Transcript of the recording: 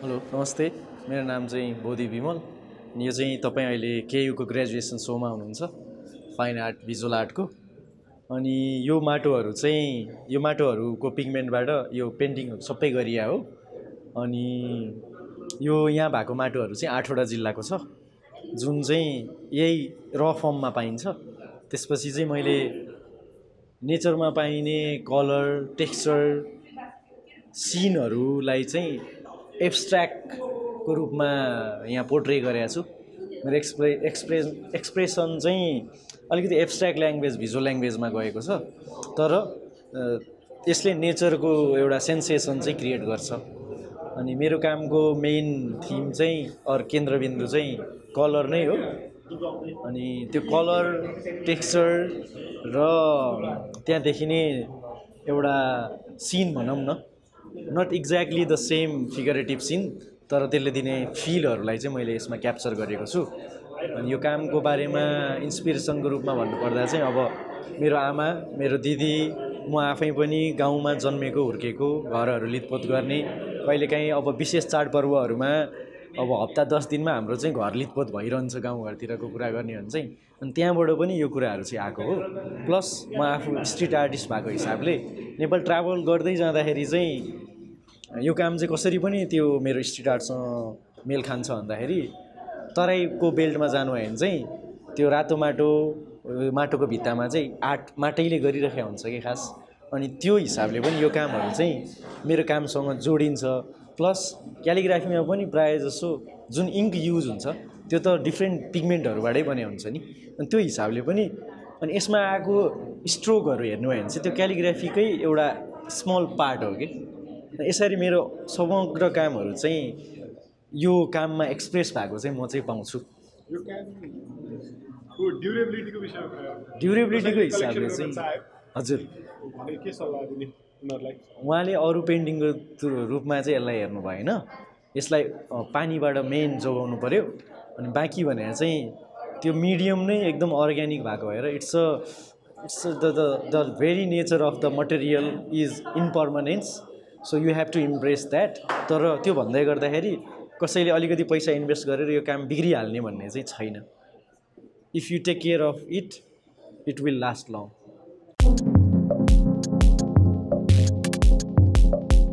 Hello नमस्ते मेरो नाम चाहिँ बोधी विमल यो चाहिँ तपाईँ अहिले केयु को ग्रेजुएसन सोमा हुनुहुन्छ फाइन आर्ट भिजुअल आर्टको अनि यो माटोहरूको पिगमेन्टबाट यो पेन्टिङहरू सबै गरिया हो अनि यो यहाँ भएको माटोहरू चाहिँ 8वटा जिल्लाको छ जुन चाहिँ यही र फर्ममा पाइन्छ। त्यसपछि चाहिँ मैले नेचरमा पाइने कलर टेक्सचर सिनहरूलाई चाहिँ एब्स्ट्र्याक्टको रूपमा यहाँ पोर्ट्रे गरेको छु। मेरो एक्सप्रेसन चाहिँ अलिकति एब्स्ट्र्याक्ट ल्याङ्ग्वेज भिजुअल ल्याङ्ग्वेजमा गएको छ, तर यसले नेचरको एउटा सेन्सेसन चाहिँ क्रिएट गर्छ। अनि मेरो कामको मेन थिम चाहिँ केन्द्रबिन्दु चाहिँ कलर नै हो। अनि त्यो कलर टेक्सचर र त्यहाँ देखिने एउटा सिन भनौँ न, not exactly the same figurative scene, तर त्यसले दिने फिलहरूलाई चाहिँ मैले यसमा क्याप्चर गरेको छु। अनि यो कामको बारेमा इन्सपिरेसनको रूपमा भन्नुपर्दा चाहिँ अब मेरो आमा, मेरो दिदी, म आफै पनि गाउँमा जन्मेको हुर्केको, घरहरू लिपपोत गर्ने, कहिलेकाहीँ अब विशेष चाडपर्वहरूमा अब हप्ता 10 दिनमा हाम्रो चाहिँ घर लिपपोत भइरहन्छ गाउँघरतिरको कुरा गर्ने हो भने चाहिँ। अनि त्यहाँबाट पनि यो कुराहरू चाहिँ आएको हो। प्लस म आफू स्ट्रिट आर्टिस्ट भएको हिसाबले नेपाल ट्राभल गर्दै जाँदाखेरि चाहिँ यो काम चाहिँ कसरी पनि त्यो मेरो स्ट्रिट आर्टसँग मेल खान्छ भन्दाखेरि तराईको बेल्टमा जानु भयो भने चाहिँ त्यो रातो माटोको भित्तामा चाहिँ आर्ट माटैले गरिरहेको हुन्छ कि खास। अनि त्यो हिसाबले पनि यो कामहरू चाहिँ मेरो कामसँग जोडिन्छ। प्लस क्यालिग्राफीमा पनि प्रायः जसो जुन इङ्क युज हुन्छ त्यो त डिफ्रेन्ट पिगमेन्टहरूबाटै बने हुन्छ नि। अनि त्यो हिसाबले पनि अनि यसमा आएको स्ट्रोकहरू हेर्नु भयो भने चाहिँ त्यो क्यालिग्राफीकै एउटा स्मल पार्ट हो कि। यसरी मेरो समग्र कामहरू चाहिँ यो काममा एक्सप्रेस भएको चाहिँ म चाहिँ पाउँछु। ड्युरेबिलिटीको हिसाबले चाहिँ हजुर उहाँले अरू पेन्टिङको रूपमा चाहिँ यसलाई हेर्नु भएन। यसलाई पानीबाट मेन जोगाउनु पर्यो। अनि बाँकी भनेर चाहिँ त्यो मिडियम नै एकदम अर्ग्यानिक भएको भएर it's the very nature of the material is impermanence, so you have to impress that. तर त्यो भन्दै गर्दाखेरि कसैले अलिकति पैसा इन्भेस्ट गरेर यो काम बिग्रिहाल्ने भन्ने चाहिँ छैन। If you take care of it, it will last long.